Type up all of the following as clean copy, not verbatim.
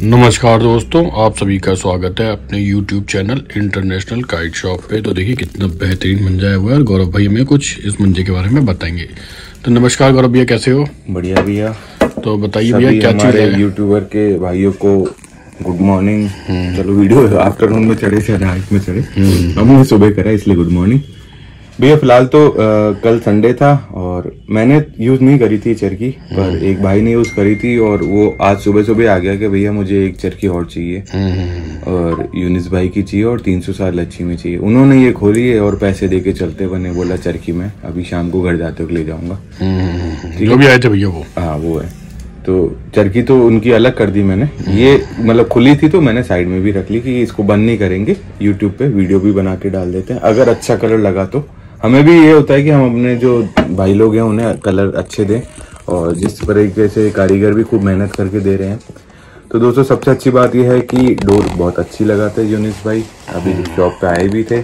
नमस्कार दोस्तों, आप सभी का स्वागत है अपने YouTube channel international kite shop पे। तो देखिए कितना बेहतरीन मंजा है हुआ है और गौरव भाई हमें कुछ इस मंजे के बारे में बताएंगे। तो नमस्कार गौरव भैया, कैसे हो? बढ़िया भैया। तो बताइए भैया क्या चीज है? यूट्यूबर के भाइयों को गुड मॉर्निंग। चलो वीडियो आफ्टरनून में चढ़े से रात में चढ़े, हमने सुबह करा इसलिए गुड मॉर्निंग भैया। फिलहाल तो कल संडे था और मैंने यूज नहीं करी थी चरखी, पर एक भाई ने यूज करी थी और वो आज सुबह सुबह आ गया कि भैया मुझे एक चरखी और चाहिए और यूनिस भाई की चाहिए और 300 लच्छी में चाहिए। उन्होंने ये खोली है और पैसे दे के चलते बने, बोला चरखी में अभी शाम को घर जाते हुए ले जाऊंगा। जो भी आए थे भैया वो, हाँ वो है। तो चरखी तो उनकी अलग कर दी मैंने, ये मतलब खुली थी तो मैंने साइड में भी रख ली कि इसको बंद नहीं करेंगे, यूट्यूब पे वीडियो भी बना के डाल देते हैं। अगर अच्छा कलर लगा तो हमें भी ये होता है कि हम अपने जो भाई लोग हैं उन्हें कलर अच्छे दें, और जिस तरीके से कारीगर भी खूब मेहनत करके दे रहे हैं। तो दोस्तों सबसे अच्छी बात यह है कि डोर बहुत अच्छी लगाते हैं यूनिस भाई। अभी शॉप पे आए भी थे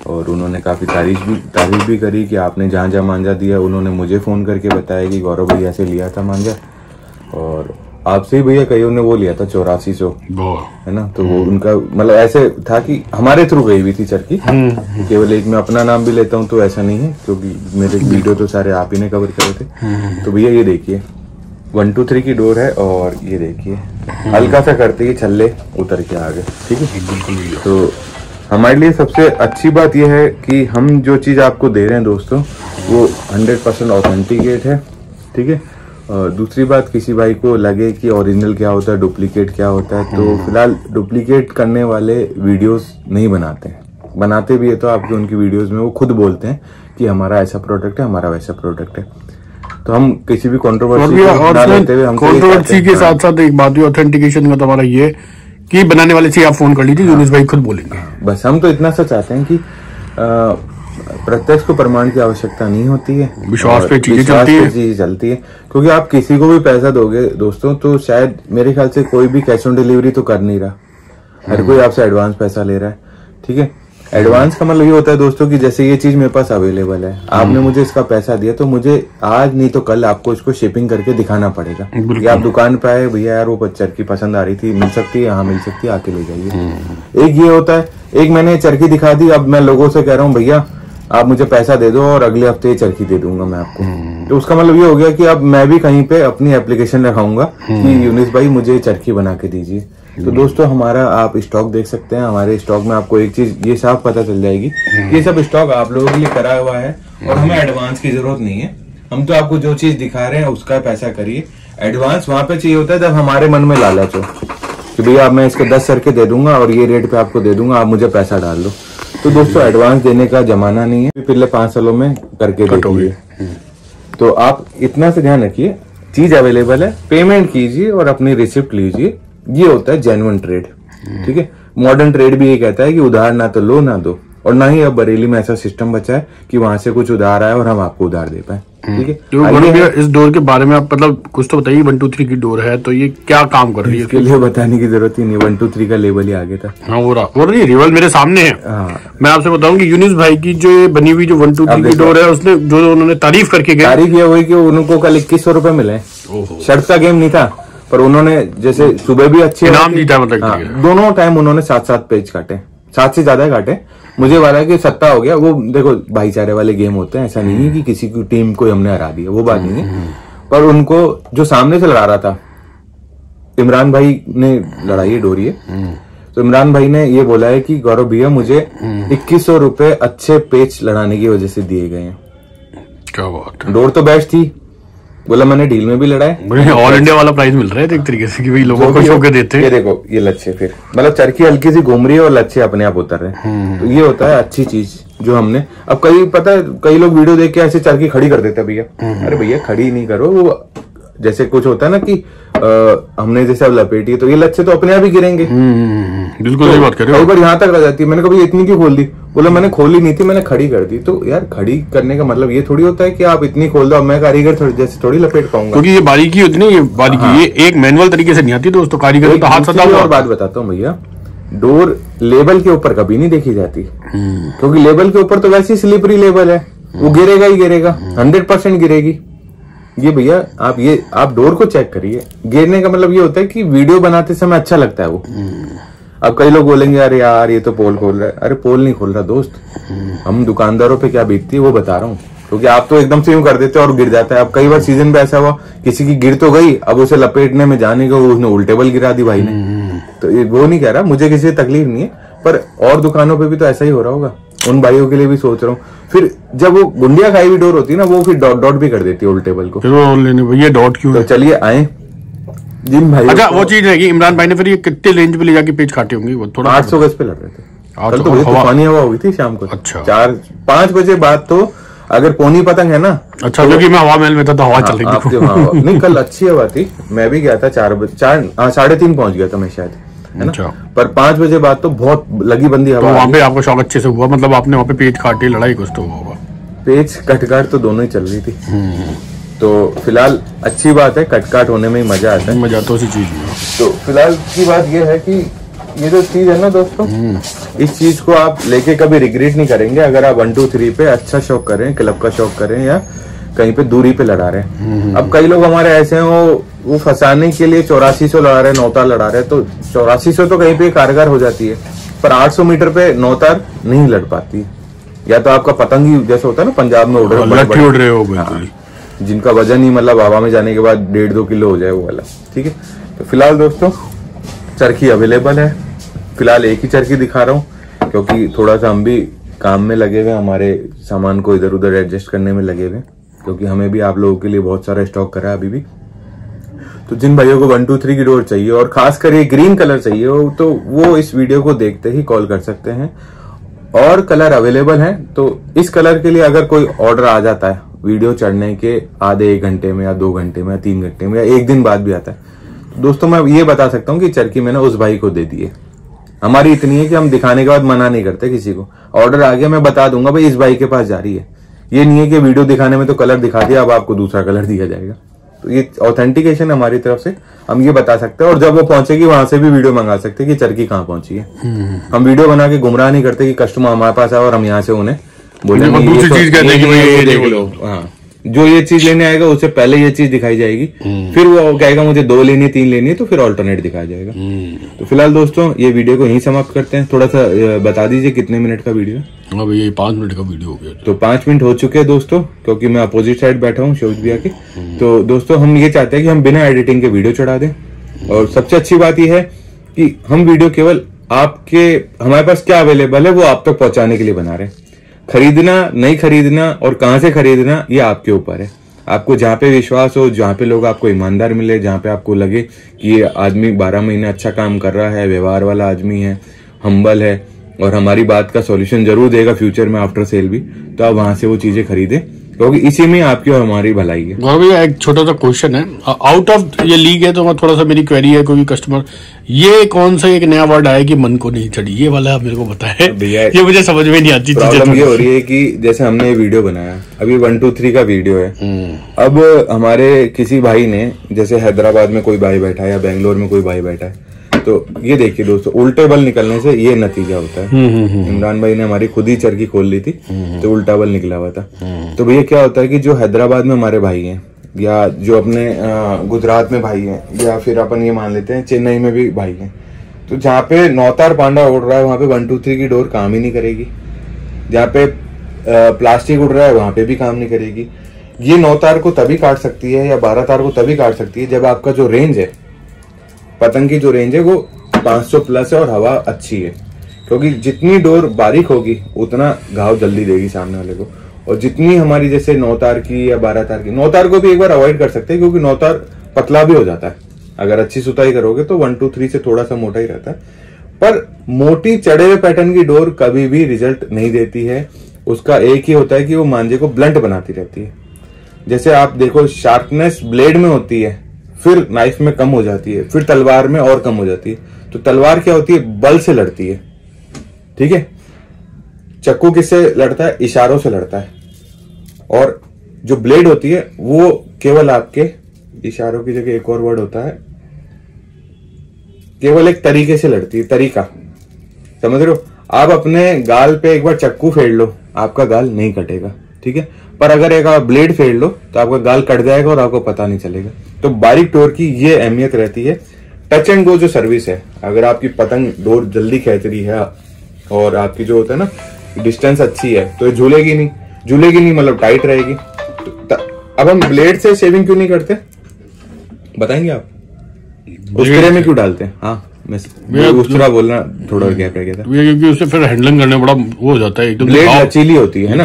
और उन्होंने काफी तारीफ भी करी कि आपने जहाँ जहाँ मांझा दिया उन्होंने मुझे फोन करके बताया कि गौरव भैया से लिया था मांझा, और आपसे ही भैया कईयों ने वो लिया था 8400, है ना। तो वो उनका मतलब ऐसे था कि हमारे थ्रू गई हुई थी चरखी। केवल एक मैं अपना नाम भी लेता हूँ तो ऐसा नहीं है, क्योंकि मेरे वीडियो तो सारे आप ही ने कवर करे थे। तो भैया ये देखिए 1 2 3 की डोर है और ये देखिए हल्का सा करते ही छल्ले उतर के आ गए। ठीक है, बिल्कुल। तो हमारे लिए सबसे अच्छी बात यह है कि हम जो चीज आपको दे रहे हैं दोस्तों वो 100% ऑथेंटिकेट है। ठीक है, और दूसरी बात, किसी भाई को लगे कि ओरिजिनल क्या होता है डुप्लीकेट क्या होता है, तो फिलहाल डुप्लीकेट करने वाले वीडियोस नहीं बनाते हैं। बनाते भी है तो आपके उनकी वीडियोस में वो खुद बोलते हैं कि हमारा ऐसा प्रोडक्ट है, हमारा वैसा प्रोडक्ट है। तो हम किसी भी कंट्रोवर्सी के साथ साथ एक बात भी ऑथेंटिकेशन का तो हमारा ये कि बनाने वाले से आप फोन कर लीजिए, यूनिस भाई खुद बोलेंगे। बस हम तो इतना सा चाहते हैं कि प्रत्यक्ष को प्रमाण की आवश्यकता नहीं होती है, विश्वास पे चीजें चलती है। क्योंकि आप किसी को भी पैसा दोगे दोस्तों तो शायद मेरे ख्याल से कोई भी कैश ऑन डिलीवरी तो कर नहीं रहा, हर कोई आपसे एडवांस पैसा ले रहा है। ठीक है, एडवांस का मतलब ये होता है दोस्तों कि जैसे ये चीज मेरे पास अवेलेबल है, आपने मुझे इसका पैसा दिया तो मुझे आज नहीं तो कल आपको इसको शिपिंग करके दिखाना पड़ेगा कि आप दुकान पे आए, भैया यार वो चरखी पसंद आ रही थी, मिल सकती है? हाँ मिल सकती है, आके ले जाइए। एक ये होता है, एक मैंने चरखी दिखा दी, अब मैं लोगों से कह रहा हूँ भैया आप मुझे पैसा दे दो और अगले हफ्ते चरखी दे दूंगा मैं आपको। तो उसका मतलब ये हो गया कि अब मैं भी कहीं पे अपनी एप्लीकेशन रखाऊंगा कि यूनिस भाई मुझे चरखी बना के दीजिए। तो दोस्तों हमारा आप स्टॉक देख सकते हैं, हमारे स्टॉक में आपको एक चीज ये साफ पता चल जाएगी, ये सब स्टॉक आप लोगों के लिए करा हुआ है और हमें एडवांस की जरूरत नहीं है। हम तो आपको जो चीज दिखा रहे हैं उसका पैसा करिए। एडवांस वहां पे चाहिए होता है जब हमारे मन में लालच हो कि भैया मैं इसके 10 चरखे दे दूंगा और ये रेट पे आपको दे दूंगा, आप मुझे पैसा डाल दो। तो दोस्तों एडवांस देने का जमाना नहीं है, पिछले 5 सालों में करके देखिए। तो आप इतना से ध्यान रखिए, चीज अवेलेबल है, पेमेंट कीजिए और अपनी रिसिप्ट लीजिए। ये होता है जेन्युइन ट्रेड। ठीक है, मॉडर्न ट्रेड भी ये कहता है कि उधार ना तो लो ना दो, और ना ही अब बरेली में ऐसा सिस्टम बचा है कि वहां से कुछ उधार आए और हम आपको उधार दे पाए। ठीक है, तो इस डोर के बारे में आप मतलब कुछ तो बताइए। 1 2 3 की डोर है तो ये क्या काम कर रही है? इसके लिए बताने की जरूरत ही नहीं, 1 2 3 का लेबल ही आगे था। हाँ वो नहीं, रिवल मेरे सामने है। मैं आपसे बताऊं कि यूनिस भाई की जो बनी हुई जो 1 2 3 की डोर है, उसने जो उन्होंने तारीफ करके गए, तारीफ ये हुई कि उनको कल 2100 रुपए मिले। शर्त का गेम नहीं था, पर उन्होंने जैसे सुबह भी अच्छे इनाम जीता, मतलब दोनों टाइम उन्होंने 7-7 पेज काटे, 7 से ज्यादा काटे। मुझे वाला कि 7 हो गया। वो देखो भाईचारे वाले गेम होते हैं, ऐसा नहीं है कि किसी की टीम को हमने हरा दिया, वो बात नहीं है। पर उनको जो सामने से लड़ा रहा था, इमरान भाई ने लड़ाई है डोरी है, तो इमरान भाई ने ये बोला है कि गौरव भैया मुझे 2100 रुपए अच्छे पेच लड़ाने की वजह से दिए गए हैं। क्या बात है। डोर तो बेस्ट थी, बोला मैंने डील में भी लड़ाए, ऑल इंडिया वाला प्राइस मिल रहा है एक तरीके से कि भाई लोगों को शौक देते हैं। ये देखो ये लच्छे, फिर मतलब चरखी हल्की सी घूम रही है और लच्छे अपने आप उतर रहे हैं। तो ये होता है अच्छी चीज जो हमने। अब पता है कई लोग वीडियो देख के ऐसे चरखी खड़ी कर देते हैं भैया। अरे भैया खड़ी नहीं करो, वो जैसे कुछ होता है ना कि हमने जैसे अब लपेटी तो ये लच्छे तो अपने आप ही गिरेंगे। बिल्कुल सही बात कर रहे हो। कई बार यहाँ तक आ जाती है। मैंने कभी इतनी क्यों खोल दी? बोला मैंने खोली नहीं थी, मैंने खड़ी कर दी। तो यार खड़ी करने का मतलब ये थोड़ी होता है कि आप इतनी खोल दो, अब मैं कारीगर जैसे थोड़ी लपेट पाऊंगा, क्योंकि ये बारीकी होती है। ये बारीकी ये एक मैनुअल तरीके से नहीं आती दोस्तों, कारीगर तो हाथ सदा। और बात बताता हूँ भैया, डोर लेबल के ऊपर कभी नहीं देखी जाती, क्योंकि लेबल के ऊपर तो वैसे ही स्लिपरी लेबल है, वो गिरेगा ही गिरेगा, 100% गिरेगी। ये भैया आप डोर को चेक करिए। गिरने का मतलब ये होता है कि वीडियो बनाते समय अच्छा लगता है वो। अब कई लोग बोलेंगे अरे यार ये तो पोल खोल रहा है। अरे पोल नहीं खोल रहा दोस्त, हम दुकानदारों पे क्या बीतती है वो बता रहा हूँ। क्योंकि आप तो एकदम से यूं कर देते हो और गिर जाता है। अब कई बार सीजन पे ऐसा हुआ, किसी की गिर तो गई, अब उसे लपेटने में जाने को उसने उल्टेबल गिरा दी भाई ने। तो वो नहीं कह रहा, मुझे किसी से तकलीफ नहीं है, पर और दुकानों पे भी तो ऐसा ही हो रहा होगा। उन भाइयों के लिए भी सोच रहा हूँ। फिर जब वो गुंडिया खाई हुई डोर होती है ना, वो फिर डॉट डॉट भी कर देती है उल्टेबल को। ये डॉट क्यों? तो चलिए आए जिन भाई। अच्छा वो चीज रहेगी, इमरान भाई ने फिर ये कितने रेंज पे ले जाके पेज काटे होंगे? वो थोड़ा 800 गज पे लग रहे थे। कल तो तूफानी हवा हुई थी शाम को। अच्छा 4-5 बजे बाद तो अगर पोनी पतंग है ना। अच्छा तो, क्योंकि मैं हवा महल में था तो हवा चल रही थी। नहीं कल अच्छी हवा थी, मैं भी गया था 3:30 पहुंच गया था मैं शायद, है ना। अच्छा। पर 5 बजे बाद तो बहुत लगी बंदी हवा। तो वहाँ पे आपको शौक अच्छे से हुआ, मतलब आपने वहाँ पे पेज काटे, लड़ाई कुछ तो हुआ होगा? पेज कटकाट तो दोनों ही चल रही थी। तो फिलहाल अच्छी बात है, कटकाट होने में ही मजा आता है। मजा तो उसी चीज में। तो फिलहाल की बात ये है कि ये जो चीज है ना दोस्तों, इस चीज को आप लेके कभी रिग्रेट नहीं करेंगे अगर आप 1 2 3 पे अच्छा शौक करें, क्लब का शौक करें या कहीं पे दूरी पे लड़ा रहे हैं। अब कई लोग हमारे ऐसे हैं वो फंसाने के लिए 8400 लड़ा रहे हैं, नौतार लड़ा रहे हैं। तो 8400 तो कहीं पे कारगर हो जाती है, पर 800 मीटर पे नौतार नहीं लड़ पाती। या तो आपका पतंग ही जैसे होता है ना पंजाब में उड़ रहे हो, जिनका वजन ही मतलब हवा में जाने के बाद 1.5-2 किलो हो जाए वो वाला। ठीक है, तो फिलहाल दोस्तों चरखी अवेलेबल है। फिलहाल एक ही चरखी दिखा रहा हूँ क्योंकि थोड़ा सा हम भी काम में लगे हुए, हमारे सामान को इधर उधर एडजस्ट करने में लगे हुए, क्योंकि हमें भी आप लोगों के लिए बहुत सारा स्टॉक करा है अभी भी। तो जिन भाइयों को 1 2 3 की डोर चाहिए और खासकर ये ग्रीन कलर चाहिए हो, तो वो इस वीडियो को देखते ही कॉल कर सकते हैं। और कलर अवेलेबल है, तो इस कलर के लिए अगर कोई ऑर्डर आ जाता है वीडियो चढ़ने के आधे 1 घंटे में या 2 घंटे में या 3 घंटे में या 1 दिन बाद भी आता है, तो दोस्तों मैं ये बता सकता हूँ कि चरखी मैंने उस भाई को दे दी है। हमारी इतनी है कि हम दिखाने के बाद मना नहीं करते किसी को। ऑर्डर आ गया मैं बता दूंगा भाई इस भाई के पास जा रही है। ये नहीं है कि वीडियो दिखाने में तो कलर दिखा दिया अब आपको दूसरा कलर दिया जाएगा। तो ये ऑथेंटिकेशन हमारी तरफ से, हम ये बता सकते हैं। और जब वो पहुंचेगी वहां से भी वीडियो मंगा सकते हैं कि चरखी कहाँ पहुंची है। हम वीडियो बना के गुमराह नहीं करते कि कस्टमर हमारे पास आए और हम यहाँ से उन्हें बोलेंगे जो ये चीज लेने आएगा उससे पहले ये चीज दिखाई जाएगी, फिर वो कहेगा मुझे 2 लेनी है 3 लेनी है, तो फिर ऑल्टरनेट दिखाया जाएगा। तो फिलहाल दोस्तों ये वीडियो को यहीं समाप्त करते हैं। थोड़ा सा बता दीजिए कितने मिनट का वीडियो है? हाँ भैया ये 5 मिनट का वीडियो हो गया। तो 5 मिनट हो चुके हैं दोस्तों, क्योंकि मैं अपोजिट साइड बैठा हूँ शोज भैया के। तो दोस्तों हम ये चाहते हैं कि हम बिना एडिटिंग के वीडियो चढ़ा दें। और सबसे अच्छी बात यह है कि हम वीडियो केवल हमारे पास क्या अवेलेबल है वो आप तक पहुंचाने के लिए बना रहे हैं। खरीदना नहीं खरीदना और कहां से खरीदना ये आपके ऊपर है। आपको जहां पे विश्वास हो, जहां पे लोग आपको ईमानदार मिले, जहां पे आपको लगे कि ये आदमी 12 महीने अच्छा काम कर रहा है, व्यवहार वाला आदमी है, हम्बल है और हमारी बात का सॉल्यूशन जरूर देगा फ्यूचर में आफ्टर सेल भी, तो आप वहां से वो चीजें खरीदें, क्योंकि इसी में आपकी और हमारी भलाई है। गौरव भैया एक छोटा सा क्वेश्चन है, आउट ऑफ ये लीग है तो थोड़ा सा मेरी क्वेरी है, कोई कस्टमर ये कौन सा एक नया वर्ड आया कि मन को नहीं चढ़ी, ये वाला आप मेरे को बताए भैया, ये मुझे समझ में नहीं आती। प्रॉब्लम ये हो रही है कि जैसे हमने ये वीडियो बनाया, अभी 1 2 3 का वीडियो है। अब हमारे किसी भाई ने, जैसे हैदराबाद में कोई भाई बैठा है या बेंगलोर में कोई भाई बैठा है, तो ये देखिए दोस्तों उल्टे बल निकलने से ये नतीजा होता है। इमरान भाई ने हमारी खुद ही चरखी खोल ली थी तो उल्टा बल निकला हुआ था। तो भैया क्या होता है कि जो हैदराबाद में हमारे भाई हैं या जो अपने गुजरात में भाई हैं या फिर अपन ये मान लेते हैं चेन्नई में भी भाई हैं, तो जहाँ पे नौतार पांडा उड़ रहा है वहां पे 1 2 3 की डोर काम ही नहीं करेगी। जहाँ पे प्लास्टिक उड़ रहा है वहां पे भी काम नहीं करेगी। ये 9 तार को तभी काट सकती है या 12 तार को तभी काट सकती है जब आपका जो रेंज है, पतंग की जो रेंज है वो 500 प्लस है और हवा अच्छी है। क्योंकि जितनी डोर बारीक होगी उतना घाव जल्दी देगी सामने वाले को। और जितनी हमारी जैसे 9 तार की या 12 तार की, 9 तार को भी एक बार अवॉइड कर सकते हैं क्योंकि 9 तार पतला भी हो जाता है। अगर अच्छी सुताई करोगे तो 1 2 3 से थोड़ा सा मोटा ही रहता है। पर मोटी चढ़े हुए पैटर्न की डोर कभी भी रिजल्ट नहीं देती है। उसका एक ही होता है कि वो मांझे को ब्लंट बनाती रहती है। जैसे आप देखो शार्पनेस ब्लेड में होती है, फिर नाइफ में कम हो जाती है, फिर तलवार में और कम हो जाती है। तो तलवार क्या होती है, बल से लड़ती है, ठीक है। चक्कू किससे लड़ता है, इशारों से लड़ता है। और जो ब्लेड होती है वो केवल आपके इशारों की जगह एक और वर्ड होता है, केवल एक तरीके से लड़ती है, तरीका, समझ रहे हो। आप अपने गाल पे एक बार चक्कू फेर लो, आपका गाल नहीं कटेगा। ठीक है। पर अगर एक आप ब्लेड फेर लो तो आपका गाल कट जाएगा और आपको पता नहीं चलेगा। तो बारीक डोर की ये अहमियत रहती है। टच एंड गो जो सर्विस है, अगर आपकी पतंग डोर जल्दी खींच रही है और आपकी जो होता है ना डिस्टेंस अच्छी है तो ये झूलेगी नहीं, मतलब टाइट रहेगी। अब हम ब्लेड से शेविंग क्यों नहीं करते बताएंगे आप? उस्तरे में क्यों डालते हैं? हाँ मैं उस्तरा बोलना थोड़ा गैप रह गया था, क्योंकि उसे फिर हैंडलिंग करने बड़ा वो हो जाता है, एकदम ब्लेड लचीली होती है ना,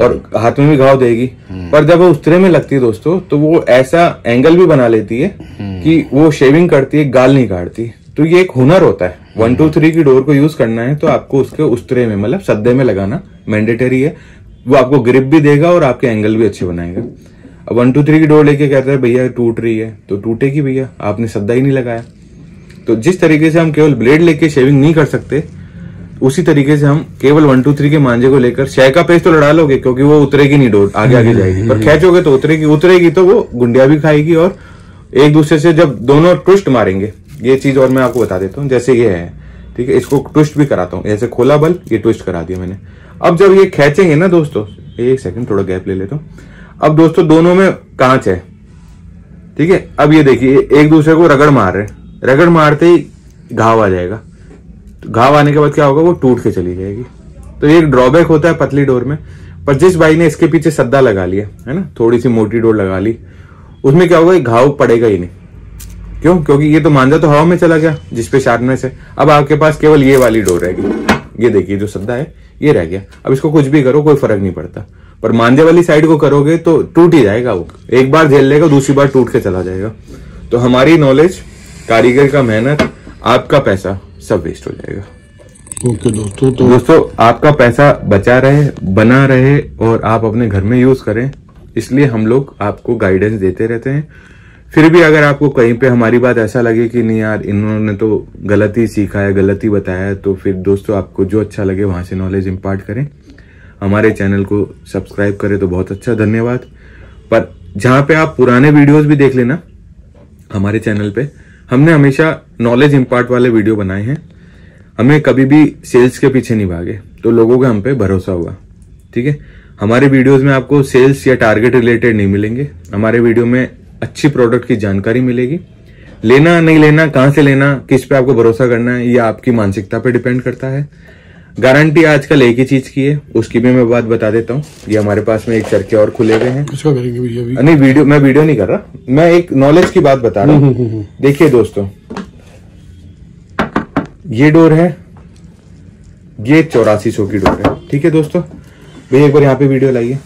और हाथ में भी घाव देगी। पर जब वो उस्तरे में लगती है दोस्तों तो वो ऐसा एंगल भी बना लेती है कि वो शेविंग करती है, गाल नहीं काटती। तो ये एक हुनर होता है। 1 2 3 की डोर को यूज करना है तो आपको उसके उस्तरे में मतलब सद्दे में लगाना मैंडेटरी है। वो आपको ग्रिप भी देगा और आपके एंगल भी अच्छे बनाएगा। अब 1 2 3 की डोर लेके कहते हैं भैया टूट रही है, तो टूटेगी भैया, आपने सद्दा ही नहीं लगाया। तो जिस तरीके से हम केवल ब्लेड लेके शेविंग नहीं कर सकते, उसी तरीके से हम केवल 1 2 3 के मांझे को लेकर शय का पेज तो लड़ा लोगे क्योंकि वो उतरेगी नहीं, डोर आगे आगे जाएगी, पर खींचोगे तो उतरेगी तो वो गुंडिया भी खाएगी और एक दूसरे से जब दोनों ट्विस्ट मारेंगे। ये चीज और मैं आपको बता देता हूँ, जैसे ये है, ठीक है, इसको ट्विस्ट भी कराता हूँ। ऐसे खोला बल, ये ट्विस्ट करा दिया मैंने। अब जब ये खींचेंगे ना दोस्तों, एक सेकंड थोड़ा गैप ले लेता हूँ। अब दोस्तों दोनों में कांच है, ठीक है। अब ये देखिए एक दूसरे को रगड़ मार रहे, रगड़ मारते ही घाव आ जाएगा। तो घाव आने के बाद क्या होगा, वो टूट के चली जाएगी। तो ये एक ड्रॉबैक होता है पतली डोर में। पर जिस भाई ने इसके पीछे सद्दा लगा लिया है ना, थोड़ी सी मोटी डोर लगा ली, उसमें क्या होगा, घाव पड़ेगा ही नहीं। क्यों? क्योंकि ये तो मांझा तो हवा में चला गया जिसपे शार्पनेस है। अब आपके पास केवल ये वाली डोर रहेगी। ये देखिए जो सद्दा है ये रह गया। अब इसको कुछ भी करो कोई फर्क नहीं पड़ता, पर मांझे वाली साइड को करोगे तो टूट ही जाएगा। वो एक बार झेल लेगा, दूसरी बार टूट के चला जाएगा। तो हमारी नॉलेज, कारीगर का मेहनत, आपका पैसा सब वेस्ट हो जाएगा। ओके दोस्तों आपका पैसा बचा रहे, बना रहे और आप अपने घर में यूज करें, इसलिए हम लोग आपको गाइडेंस देते रहते हैं। फिर भी अगर आपको कहीं पे हमारी बात ऐसा लगे कि नहीं यार इन्होंने तो गलत ही सीखा है, गलत ही बताया है, तो फिर दोस्तों आपको जो अच्छा लगे वहां से नॉलेज इम्पार्ट करें। हमारे चैनल को सब्सक्राइब करें तो बहुत अच्छा, धन्यवाद। पर जहां पे आप पुराने वीडियोस भी देख लेना हमारे चैनल पे, हमने हमेशा नॉलेज इम्पार्ट वाले वीडियो बनाए हैं। हमें कभी भी सेल्स के पीछे नहीं भागे, तो लोगों का हम पे भरोसा हुआ, ठीक है। हमारे वीडियोस में आपको सेल्स या टारगेट रिलेटेड नहीं मिलेंगे। हमारे वीडियो में अच्छी प्रोडक्ट की जानकारी मिलेगी। लेना नहीं लेना, कहां से लेना, किस पे आपको भरोसा करना है, ये आपकी मानसिकता पे डिपेंड करता है। गारंटी आजकल एक ही चीज की है, उसकी भी मैं बात बता देता हूँ। ये हमारे पास में एक चरखे और खुले हुए हैं। किसका करेंगे भैया अभी? नहीं मैं वीडियो नहीं कर रहा, मैं एक नॉलेज की बात बता रहा हूँ। देखिए दोस्तों, ये डोर है, ये 8400 की डोर है, ठीक है दोस्तों। भैया एक बार यहाँ पे वीडियो लाइए।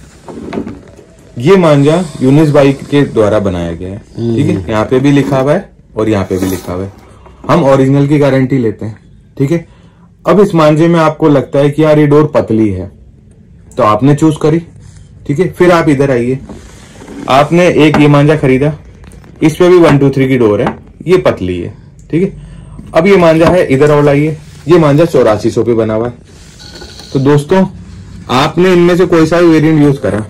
ये मांझा यूनिस भाई के द्वारा बनाया गया है, ठीक है। यहाँ पे भी लिखा हुआ है और यहाँ पे भी लिखा हुआ है। हम ओरिजिनल की गारंटी लेते हैं, ठीक है। अब इस मांझे में आपको लगता है कि यार ये डोर पतली है, तो आपने चूज करी, ठीक है। फिर आप इधर आइए, आपने एक ये मांझा खरीदा, इस पे भी 1 2 3 की डोर है, ये पतली है, ठीक है। अब ये मांझा है, इधर और लाइए, ये मांझा 8400 पे बना हुआ है। तो दोस्तों आपने इनमें से कोई सा भी वेरिएंट यूज करा,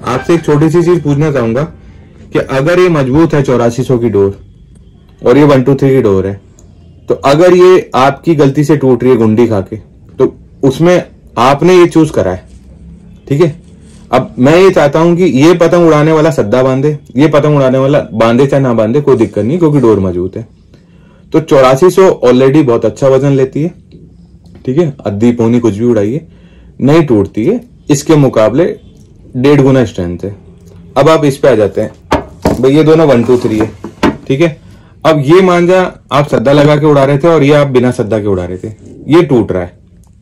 आपसे एक छोटी सी चीज पूछना चाहूंगा कि अगर ये मजबूत है 8400 की डोर और ये 1 2 3 की डोर है, तो अगर ये आपकी गलती से टूट रही है गुंडी खा के, तो उसमें आपने ये चूज करा है, ठीक है। अब मैं ये चाहता हूं कि ये पतंग उड़ाने वाला सद्दा बांधे, ये पतंग उड़ाने वाला बांधे चाहे ना बांधे, कोई दिक्कत नहीं, क्योंकि डोर मजबूत है। तो 8400 ऑलरेडी बहुत अच्छा वजन लेती है, ठीक है। अद्धी पौनी कुछ भी उड़ाइए नहीं टूटती है, इसके मुकाबले 1.5 गुना स्ट्रेंथ है। अब आप इस पे आ जाते हैं, भाई ये दोनों 1 2 3 है, ठीक है। अब ये मांझा आप सद्दा लगा के उड़ा रहे थे और ये आप बिना सद्दा के उड़ा रहे थे, ये टूट रहा है,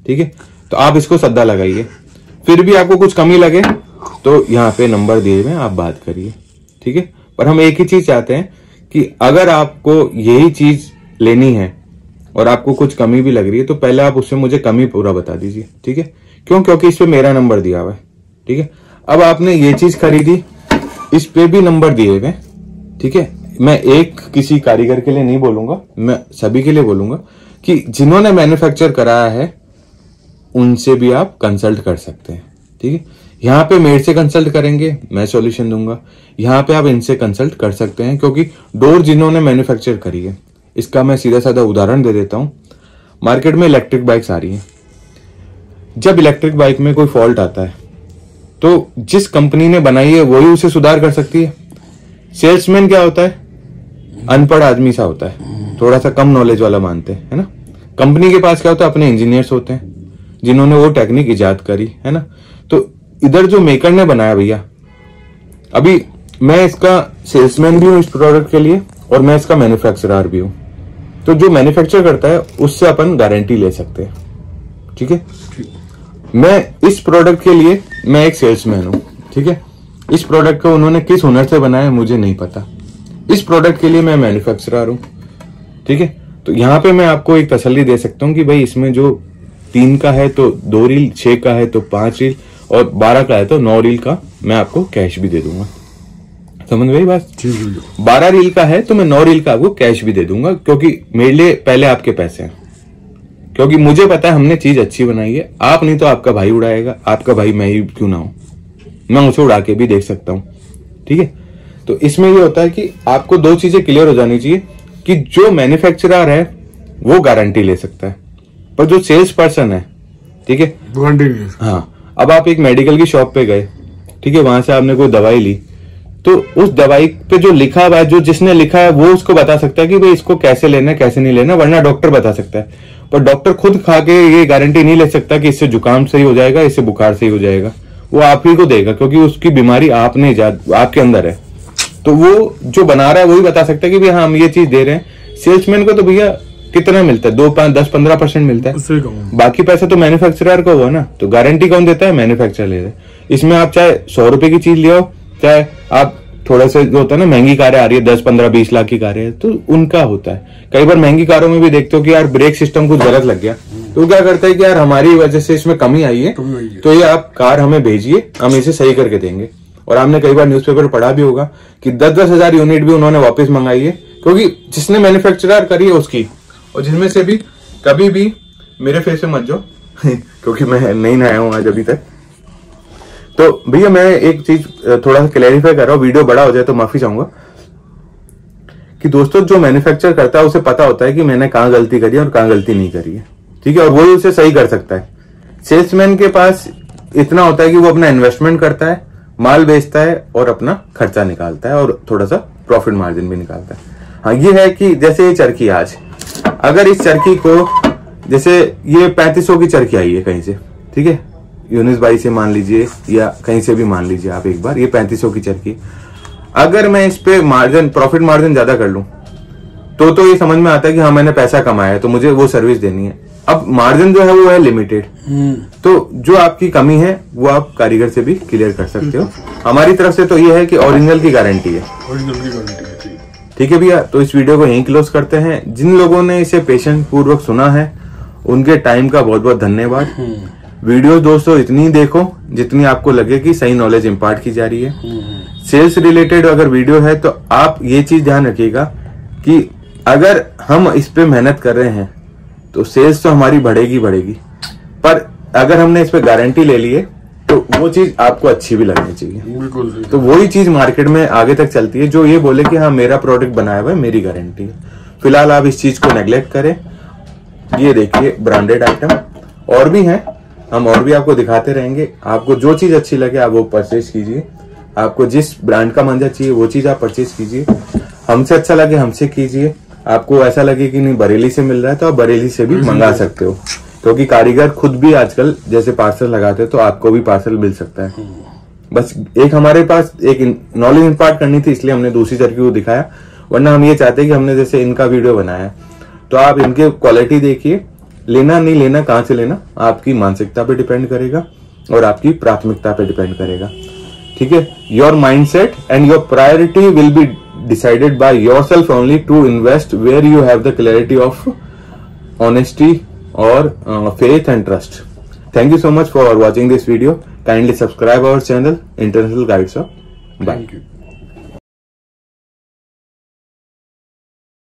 ठीक है। तो आप इसको सद्दा लगाइए, फिर भी आपको कुछ कमी लगे तो यहाँ पे नंबर दिए हुए आप बात करिए, ठीक है। पर हम एक ही चीज चाहते हैं कि अगर आपको यही चीज लेनी है और आपको कुछ कमी भी लग रही है, तो पहले आप उससे मुझे कमी पूरा बता दीजिए, ठीक है। क्यों? क्योंकि इस पे मेरा नंबर दिया हुआ है, ठीक है। अब आपने ये चीज खरीदी, इस पे भी नंबर दिए हुए, ठीक है। मैं एक किसी कारीगर के लिए नहीं बोलूंगा, मैं सभी के लिए बोलूंगा कि जिन्होंने मैन्युफैक्चर कराया है उनसे भी आप कंसल्ट कर सकते हैं, ठीक है। यहाँ पे मेरे से कंसल्ट करेंगे, मैं सॉल्यूशन दूंगा। यहाँ पे आप इनसे कंसल्ट कर सकते हैं, क्योंकि डोर जिन्होंने मैन्युफैक्चर करी है, इसका मैं सीधा साधा उदाहरण दे देता हूं। मार्केट में इलेक्ट्रिक बाइक्स आ रही हैं। जब इलेक्ट्रिक बाइक में कोई फॉल्ट आता है तो जिस कंपनी ने बनाई है वही उसे सुधार कर सकती है। सेल्समैन क्या होता है, अनपढ़ आदमी सा होता है, थोड़ा सा कम नॉलेज वाला मानते हैं, है ना। कंपनी के पास क्या होता है, अपने इंजीनियर्स होते हैं जिन्होंने वो टेक्निक इजाद करी, है ना। तो इधर जो मेकर ने बनाया भैया, अभी मैं इसका सेल्समैन भी हूं इस प्रोडक्ट के लिए और मैं इसका मैन्युफैक्चरर भी हूं। तो जो मैन्युफैक्चर करता है उससे अपन गारंटी ले सकते हैं, ठीक है। मैं इस प्रोडक्ट के लिए मैं एक सेल्समैन हूं, ठीक है। इस प्रोडक्ट को उन्होंने किस हुनर से बनाया मुझे नहीं पता। इस प्रोडक्ट के लिए मैं मैन्युफैक्चरर हूं, ठीक है। तो यहाँ पे मैं आपको एक तसल्ली दे सकता हूँ कि भाई इसमें जो 3 का है तो 2 रील, 6 का है तो 5 रील और 12 का है तो 9 रील का मैं आपको कैश भी दे दूंगा। समझ गई बात। 12 रील का है तो मैं 9 रील का आपको कैश भी दे दूंगा, क्योंकि मेरे लिए पहले आपके पैसे हैं, क्योंकि मुझे पता है हमने चीज अच्छी बनाई है। आप नहीं तो आपका भाई उड़ाएगा, आपका भाई मैं ही क्यों ना हूं, मैं उसे उड़ा के भी देख सकता हूं, ठीक है। तो इसमें ये होता है कि आपको 2 चीजें क्लियर हो जानी चाहिए कि जो मैन्युफैक्चरर है वो गारंटी ले सकता है, पर जो सेल्स पर्सन है, ठीक है, हाँ। अब आप एक मेडिकल की शॉप पे गए, ठीक है, वहां से आपने कोई दवाई ली, तो उस दवाई पे जो लिखा हुआ है, जो जिसने लिखा है वो उसको बता सकता है कि भाई इसको कैसे लेना है कैसे नहीं लेना, वरना डॉक्टर बता सकता है। पर डॉक्टर खुद खा के ये गारंटी नहीं ले सकता कि इससे जुकाम सही हो जाएगा, इससे बुखार सही हो जाएगा। वो आप ही को देगा, क्योंकि उसकी बीमारी आपने आपके अंदर है। तो वो जो बना रहा है वही बता सकता है कि भाई हाँ हम ये चीज दे रहे हैं। सेल्समैन को तो भैया कितना मिलता है, 2, 5, 10, 15% मिलता है, बाकी पैसा तो मैन्युफैक्चरर को हुआ ना। तो गारंटी कौन देता है, मैन्युफैक्चरर ले रहे हैं। इसमें आप चाहे 100 रुपए की चीज ले आओ, चाहे आप थोड़ा सा जो होता है ना, महंगी कारें आ रही है 10, 15, 20 लाख की कारें, तो उनका होता है। कई बार महंगी कारों में भी देखते हो कि यार ब्रेक सिस्टम कुछ गलत लग गया, तो क्या करता है कि यार हमारी वजह से इसमें कमी आई है, तो ये आप कार हमें भेजिए, हम इसे सही करके देंगे। और आपने कई बार न्यूज़पेपर पढ़ा भी होगा कि 10-10 हजार यूनिट भी उन्होंने वापस मंगाई है, क्योंकि जिसने मैन्युफैक्चरर करी है उसकी। और जिनमें से भी कभी भी मेरे फेस पे मत जाओ क्योंकि मैं नहीं नहाया हूं आज अभी तक। तो भैया मैं एक चीज थोड़ा सा क्लैरिफाई कर रहा हूँ, वीडियो बड़ा हो जाए तो माफी चाहूंगा, कि दोस्तों जो मैन्युफैक्चर करता है उसे पता होता है कि मैंने कहाँ गलती करी है और कहाँ गलती नहीं करी है, ठीक है, और वही उसे सही कर सकता है। सेल्समैन के पास इतना होता है कि वो अपना इन्वेस्टमेंट करता है, माल बेचता है और अपना खर्चा निकालता है और थोड़ा सा प्रॉफिट मार्जिन भी निकालता है। हाँ ये है कि जैसे ये चरखी, आज अगर इस चरखी को, जैसे ये 3500 की चरखी आई है कहीं से, ठीक है, यूनिस भाई से मान लीजिए या कहीं से भी मान लीजिए आप एक बार, ये 3500 की चरखी, अगर मैं इस पे मार्जिन, प्रॉफिट मार्जिन ज्यादा कर लूं तो ये समझ में आता है कि हाँ मैंने पैसा कमाया है तो मुझे वो सर्विस देनी है। अब मार्जिन जो है वो है लिमिटेड, तो जो आपकी कमी है वो आप कारीगर से भी क्लियर कर सकते हो। हमारी तरफ से तो ये है कि ओरिजिनल की गारंटी है, ठीक है भैया। तो इस वीडियो को यहीं क्लोज करते हैं। जिन लोगों ने इसे पेशेंस पूर्वक सुना है उनके टाइम का बहुत बहुत धन्यवाद। वीडियो दोस्तों इतनी देखो जितनी आपको लगे कि सही नॉलेज इंपार्ट की जा रही है। सेल्स रिलेटेड अगर वीडियो है तो आप ये चीज ध्यान रखिएगा कि अगर हम इस पे मेहनत कर रहे हैं तो सेल्स तो हमारी बढ़ेगी, पर अगर हमने इस पे गारंटी ले ली है तो वो चीज आपको अच्छी भी लगनी चाहिए। तो वही चीज मार्केट में आगे तक चलती है, जो ये बोले कि हाँ मेरा प्रोडक्ट बनाया हुआ है, मेरी गारंटी है। फिलहाल आप इस चीज को नेग्लेक्ट करें। ये देखिए ब्रांडेड आइटम और भी हैं, हम और भी आपको दिखाते रहेंगे। आपको जो चीज अच्छी लगे आप वो परचेज कीजिए, आपको जिस ब्रांड का मंजा चाहिए वो चीज आप परचेज कीजिए। हमसे अच्छा लगे हमसे कीजिए, आपको ऐसा लगे कि नहीं बरेली से मिल रहा है तो आप बरेली से भी मंगा सकते हो, क्योंकि कारीगर खुद भी आजकल जैसे पार्सल लगाते हैं तो आपको भी पार्सल मिल सकता है। बस एक हमारे पास एक नॉलेज इंपार्ट करनी थी, इसलिए हमने दूसरी चरखी को दिखाया, वरना हम ये चाहते हैं कि हमने जैसे इनका वीडियो बनाया तो आप इनके क्वालिटी देखिए। लेना नहीं लेना, कहां से लेना, आपकी मानसिकता पे डिपेंड करेगा और आपकी प्राथमिकता पे डिपेंड करेगा, ठीक है। Your mindset and your priority will be decided by yourself only to invest where you have the clarity of honesty or faith and trust. Thank you so much for watching this video. Kindly subscribe our channel International Guide Shop. Bye. Thank you.